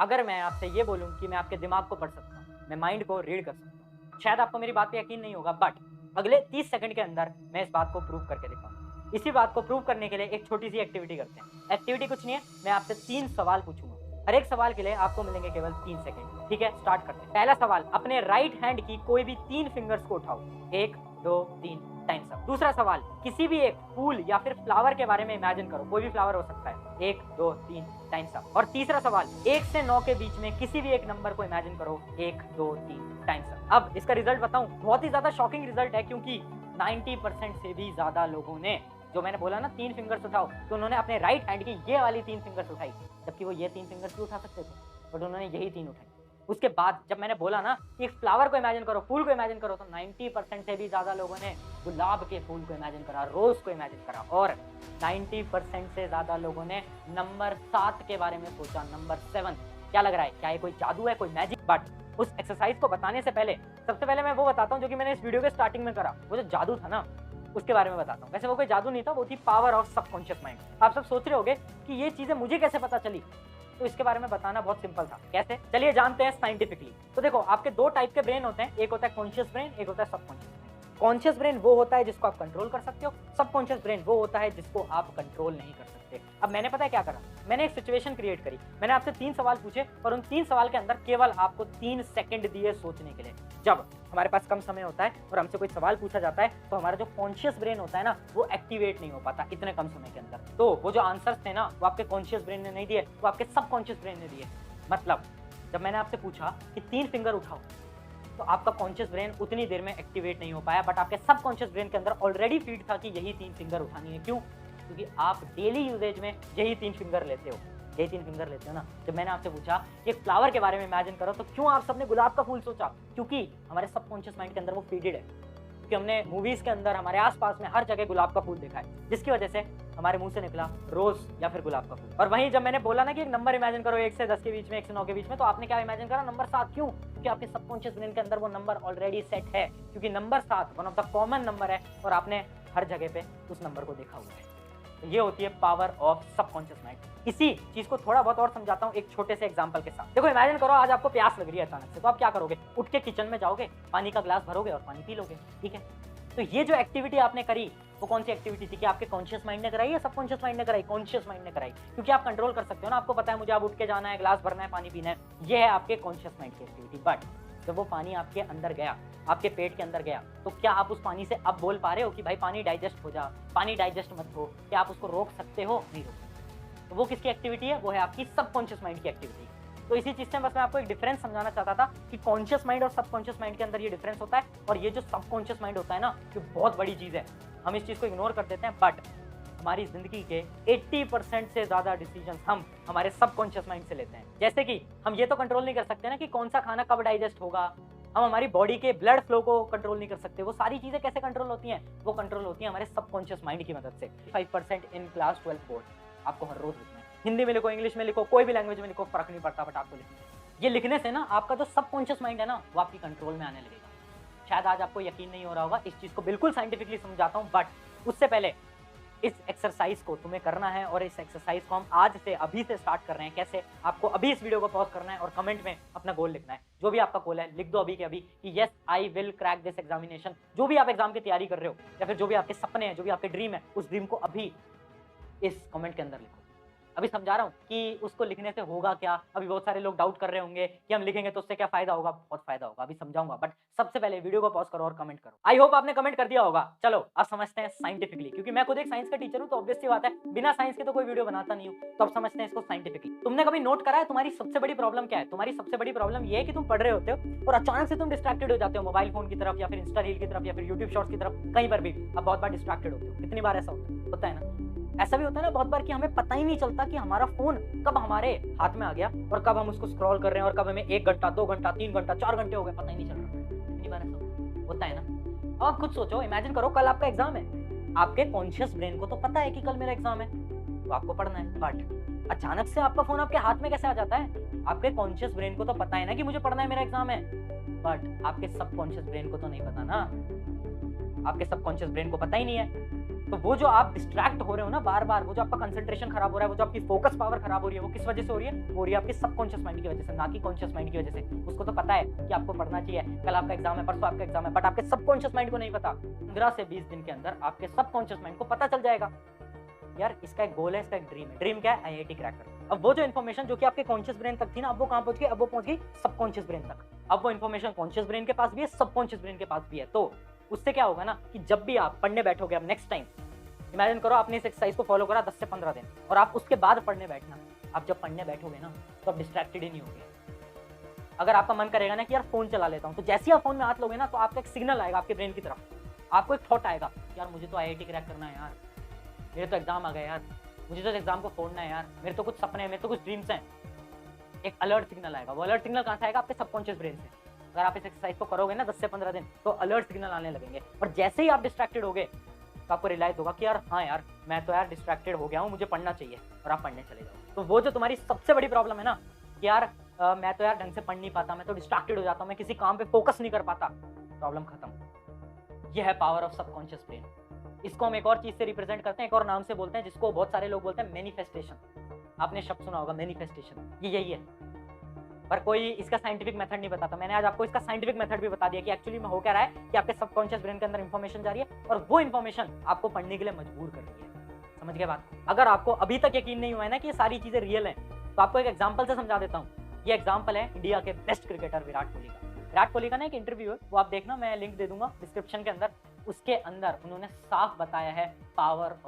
अगर मैं आपसे ये बोलूँ कि मैं आपके दिमाग को पढ़ सकता हूँ, मैं माइंड को रीड कर सकता हूँ, शायद आपको मेरी बात पे यकीन नहीं होगा, बट अगले 30 सेकंड के अंदर मैं इस बात को प्रूव करके दिखाऊँगा। इसी बात को प्रूव करने के लिए एक छोटी-सी एक्टिविटी करते हैं। एक्टिविटी कुछ नहीं है, मैं आपसे 3 सवाल पूछूँगा। हर एक सवाल के लिए आपको मिलेंगे केवल 3 सेकंड। ठीक है, स्टार्ट करते हैं। पहला सवाल, अपने राइट हैंड की कोई भी 3 फिंगर्स को उठाओ। 1, 2, 3, टाइम्स अप। दूसरा सवाल, किसी भी एक फूल या फिर फ्लावर के बारे में इमेजिन करो, कोई भी फ्लावर हो सकता है। 1, 2, 3, टाइम्स अप। और तीसरा सवाल, 1 से 9 के बीच में किसी भी एक नंबर को इमेजिन करो। 1, 2, 3, टाइम्स अप। अब इसका रिजल्ट बताऊं, बहुत ही ज्यादा शॉकिंग रिजल्ट है, क्योंकि 90% से भी ज्यादा लोगों ने, जो मैंने बोला ना 3 फिंगर्स उठाओ, तो उन्होंने अपने राइट हैंड की ये वाली 3 फिंगर्स उठाई, जबकि वो ये 3 फिंगर्स भी उठा सकते थे, बट उन्होंने यही 3 उठाई। उसके बाद जब मैंने बोला ना कि एक फ्लावर को इमेजिन करो, फूल को इमेजिन करो, तो 90% से भी ज्यादा लोगों ने गुलाब के फूल को इमेजिन करा, रोज को इमेजिन करा, और 90% से ज्यादा लोगों ने नंबर 7 के बारे में सोचा, नंबर 7। क्या लग रहा है, क्या ये कोई जादू है, कोई मैजिक? बट उस एक्सरसाइज को बताने से पहले सबसे पहले मैं वो बताता हूँ जो कि मैंने इस वीडियो के स्टार्टिंग में करा। वो जो जादू था ना, उसके बारे में बताता हूँ। वैसे वो कोई जादू नहीं था, वो थी पावर ऑफ सबकॉन्शियस माइंड। आप सब सोच रहे होगे कि ये चीजें मुझे कैसे पता चली, तो इसके बारे में बताना बहुत सिंपल था। कैसे, चलिए जानते हैं साइंटिफिकली। तो देखो, आपके 2 टाइप के ब्रेन होते हैं, एक होता है कॉन्शियस ब्रेन, एक होता है सबकॉन्शियस ब्रेन। कॉन्शियस ब्रेन वो होता है जिसको आप कंट्रोल कर सकते हो, सबकॉन्शियस ब्रेन वो होता है जिसको आप कंट्रोल नहीं कर सकते। अब मैंने पता है क्या करा, मैंने एक सिचुएशन क्रिएट करी। मैंने आपसे 3 सवाल पूछे और उन 3 सवाल के अंदर केवल आपको 3 सेकंड दिए सोचने के लिए। जब हमारे पास कम समय होता है और हमसे कोई सवाल पूछा जाता है, तो हमारा जो कॉन्शियस ब्रेन होता है ना, वो एक्टिवेट नहीं हो पाता इतने कम समय के अंदर। तो वो जो आंसर्स थे ना, वो आपके कॉन्शियस ब्रेन ने नहीं दिए, वो आपके सबकॉन्शियस ब्रेन ने दिए। मतलब जब मैंने आपसे पूछा कि 3 फिंगर उठाओ, तो आपका कॉन्शियस ब्रेन उतनी देर में एक्टिवेट नहीं हो पाया, बट आपके सबकॉन्शियस ब्रेन के अंदर ऑलरेडी फीड था कि यही 3 फिंगर उठानी है। क्यों? क्योंकि आप डेली यूजेज में यही 3 फिंगर लेते हो, यही 3 फिंगर लेते हो ना। जब मैंने आपसे पूछा एक फ्लावर के बारे में इमेजिन करो, तो क्यों आप सबने गुलाब का फूल सोचा? क्योंकि हमारे सबकॉन्शियस माइंड के अंदर वो फीडेड है, क्योंकि हमने मूवीज के अंदर हमारे आसपास में हर जगह गुलाब का फूल देखा है, जिसकी वजह से हमारे मुंह से निकला रोज या फिर गुलाब का फूल। और वहीं जब मैंने बोला ना कि एक नंबर इमेजिन करो 1 से 10 के बीच में, 1 से 9 के बीच में, तो आपने क्या इमेजिन करा? नंबर 7। क्यों? क्योंकि आपके सबकॉन्शियस ब्रेन के अंदर वो नंबर ऑलरेडी सेट है, क्योंकि number 7 one of the common number है और आपने हर जगह पे उस नंबर को देखा हुआ है। तो ये होती है पावर ऑफ सबकॉन्शियस माइंड। इसी चीज को थोड़ा बहुत और समझाता हूँ एक छोटे से एग्जांपल के साथ। देखो, इमेजिन करो आज आपको प्यास लग रही है अचानक से, तो आप क्या करोगे? उठ के किचन में जाओगे, पानी का ग्लास भरोगे और पानी पी लोगे। ठीक है, तो ये जो एक्टिविटी आपने करी, वो कौन सी एक्टिविटी थी? कि आपके कॉन्शियस माइंड ने कराई या सबकॉन्शियस माइंड ने कराई? कॉन्शियस माइंड ने कराई, क्योंकि आप कंट्रोल कर सकते हो ना। आपको पता है मुझे अब उठ के जाना है, ग्लास भरना है, पानी पीना है, ये है आपके कॉन्शियस माइंड की एक्टिविटी। बट जब वो पानी आपके अंदर गया, आपके पेट के अंदर गया, तो क्या आप उस पानी से अब बोल पा रहे हो कि भाई पानी डाइजेस्ट हो जा, पानी डाइजेस्ट मत हो? क्या आप उसको रोक सकते हो? नहीं रोक सकते। तो वो किसकी एक्टिविटी है? वो है आपकी सबकॉन्शियस माइंड की एक्टिविटी। तो इसी चीज से बस मैं आपको एक डिफरेंस समझाना चाहता था कि कॉन्शियस माइंड और सबकॉन्शियस माइंड के अंदर ये डिफरेंस होता है। और ये जो सबकॉन्शियस माइंड होता है ना, ये बहुत बड़ी चीज है। हम इस चीज को इग्नोर कर देते हैं, बट हमारी जिंदगी के 80% से ज्यादा डिसीजन हम हमारे सबकॉन्शियस माइंड से लेते हैं। जैसे कि हम ये तो कंट्रोल नहीं कर सकते ना कि कौन सा खाना कब डाइजेस्ट होगा, हम हमारी बॉडी के ब्लड फ्लो को कंट्रोल नहीं कर सकते। वो सारी चीजें कैसे कंट्रोल होती हैं? वो कंट्रोल होती हैं हमारे सबकॉन्शियस माइंड की मदद से। 5% इन क्लास 12 बोर्ड आपको हर रोज लिखना है। हिंदी में लिखो, इंग्लिश में लिखो, कोई भी लैंग्वेज में लिखो, फर्क नहीं पड़ता, बट आपको लिखना है। ये लिखने से ना आपका जो सबकॉन्शियस माइंड है ना, वो आपकी कंट्रोल में आने लगेगा। शायद आज आपको यकीन नहीं हो रहा होगा, इस चीज को बिल्कुल साइंटिफिकली समझाता हूँ, बट उससे पहले इस एक्सरसाइज को तुम्हें करना है, और इस एक्सरसाइज को हम आज से अभी से स्टार्ट कर रहे हैं। कैसे? आपको अभी इस वीडियो को पॉज करना है और कमेंट में अपना गोल लिखना है। जो भी आपका गोल है लिख दो अभी के अभी कि yes I will crack this examination. जो भी आप एग्जाम की तैयारी कर रहे हो, या फिर जो भी आपके सपने हैं, जो भी आपके ड्रीम है, उस ड्रीम को अभी इस कमेंट के अंदर लिखो। अभी समझा रहा हूँ कि उसको लिखने से होगा क्या। अभी बहुत सारे लोग डाउट कर रहे होंगे कि हम लिखेंगे तो उससे क्या फायदा होगा। बहुत फायदा होगा, अभी समझाऊंगा, बट सबसे पहले वीडियो को पॉज करो और कमेंट करो। आई होप आपने कमेंट कर दिया होगा। चलो अब समझते हैं साइंटिफिकली, क्योंकि मैं खुद एक साइंस का टीचर हूँ, तो ऑब्वियस सी बात है बिना साइंस के तो कोई वीडियो बनाता नहीं हूँ। तो अब समझते हैं इसको साइंटिफिकली। तुमने कभी नोट करा है तुम्हारी सबसे बड़ी प्रॉब्लम क्या है? तुम्हारी सबसे बड़ी प्रॉब्लम ये है कि तुम पढ़ रहे होते हो और अचानक से तुम डिस्ट्रैक्टेड हो जाते हो मोबाइल फोन की तरफ, या फिर इंस्टा रील की तरफ, या फिर यूट्यूब शॉर्ट्स की तरफ, कहीं पर भी अब बहुत बार डिस्ट्रैक्टेड होते हो। कितनी बार ऐसा होता है ना? ऐसा भी होता है ना बहुत बार कि हमें पता ही नहीं चलता कि हमारा फोन कब हमारे हाथ में आ गया और कब हम उसको स्क्रॉल कर रहे हैं, और कब हमें 1 घंटा 2 घंटा 3 घंटा 4 घंटे हो गए, पता ही नहीं चल रहा। कितनी बार ऐसा होता है ना? अब आप खुद सोचो, इमेजिन करो कल आपका एग्जाम है। आपके कॉन्शियस ब्रेन को तो पता है कि कल मेरा एग्जाम है, तो आपको पढ़ना है, बट अचानक से आपका फोन आपके हाथ में कैसे आ जाता है? आपके कॉन्शियस ब्रेन को तो पता है ना कि मुझे पढ़ना है, मेरा एग्जाम है, बट आपके सबकॉन्शियस ब्रेन को तो नहीं पता ना। आपके सबकॉन्शियस ब्रेन को पता ही नहीं है। तो वो जो आप डिस्ट्रैक्ट हो रहे हो ना बार बार, वो जो आपका कंसंट्रेशन खराब हो रहा है, वो जो आपकी फोकस पावर खराब हो रही है, वो किस वजह से हो रही है? हो रही है आपके सबकॉन्शियस माइंड की वजह से, ना कि कॉन्शियस माइंड की वजह से। उसको तो पता है कि आपको पढ़ना चाहिए, कल आपका एग्जाम है, परसों आपका एग्जाम है, बट आपके सबकॉन्शियस माइंड को नहीं पता। 15 से 20 दिन के अंदर आपके सबकॉन्शियस माइंड को पता चल जाएगा यार इसका एक गोल है, इसका एक ड्रीम है। ड्रीम क्या है? आईआईटी क्रैक करना। अब वो जो इन्फॉर्मेशन जो कि आपके कॉन्शियस ब्रेन तक थी ना, अब वो कहां पहुंच गई? अब वो पहुंच गई सबकॉन्शियस ब्रेन तक। अब वो इन्फॉर्मेशन कॉन्शियस ब्रेन के पास भी है, सबकॉन्शियस ब्रेन के पास भी है। तो उससे क्या होगा ना कि जब भी आप पढ़ने बैठोगे, अब नेक्स्ट टाइम इमेजिन करो आपने इस एक्सरसाइज को फॉलो करा 10 से 15 दिन, और आप उसके बाद पढ़ने बैठना। आप जब पढ़ने बैठोगे ना तो आप डिस्ट्रैक्टेड ही नहीं होगे। अगर आपका मन करेगा ना कि यार फोन चला लेता हूं, तो जैसे ही आप फोन में हाथ लोगे ना, तो आपका एक सिग्नल आएगा आपके ब्रेन की तरफ, आपको एक थॉट आएगा, यार मुझे तो आईआईटी क्रैक करना है यार, मेरे तो एग्जाम आ गए यार, मुझे तो एग्जाम को फोड़ना है यार, मेरे तो कुछ सपने हैं, मेरे तो कुछ ड्रीम्स हैं। एक अलर्ट सिग्नल आएगा। वो अलर्ट सिग्नल कहां से आएगा? आपके सबकॉन्शियस ब्रेन से। अगर आप इस एक्सरसाइज को करोगे ना 10 से 15 दिन, तो अलर्ट सिग्नल आने लगेंगे, और जैसे ही आप डिस्ट्रैक्टेड होगे तो आपको रियलाइज होगा कि यार हाँ यार, मैं तो यार डिस्ट्रैक्टेड हो गया हूँ, मुझे पढ़ना चाहिए, और आप पढ़ने चले जाओ। तो वो जो तुम्हारी सबसे बड़ी प्रॉब्लम है ना कि यार मैं तो यार ढंग से पढ़ नहीं पाता, मैं तो डिस्ट्रैक्टेड हो जाता हूँ, मैं किसी काम पे फोकस नहीं कर पाता, प्रॉब्लम खत्म। ये है पावर ऑफ सबकॉन्शियस ब्रेन। इसको हम एक और चीज से रिप्रेजेंट करते हैं, एक और नाम से बोलते हैं, जिसको बहुत सारे लोग बोलते हैं मैनिफेस्टेशन। आपने शब्द सुना होगा मैनिफेस्टेशन, ये यही है, पर कोई इसका साइंटिफिक मेथड नहीं बताता। मैंने आज आपको इसका साइंटिफिक मेथड भी बता दिया कि एक्चुअली में हो क्या रहा है कि आपके सबकॉन्शियस ब्रेन के अंदर इंफॉर्मेशन जा रही है, और वो इंफॉर्मेशन आपको पढ़ने के लिए मजबूर कर रही है। समझ गए बात? अगर आपको अभी तक यकीन नहीं हुआ है ना कि ये सारी चीजें रियल हैं, तो आपको एक एग्जांपल से समझा देता हूँ। ये एग्जांपल है इंडिया के बेस्ट क्रिकेटर विराट कोहली का। विराट कोहली का ना एक इंटरव्यू है, वो आप देखना, मैं लिंक दे दूंगा डिस्क्रिप्शन के अंदर। उसके अंदर उन्होंने साफ बताया है पावर ऑफ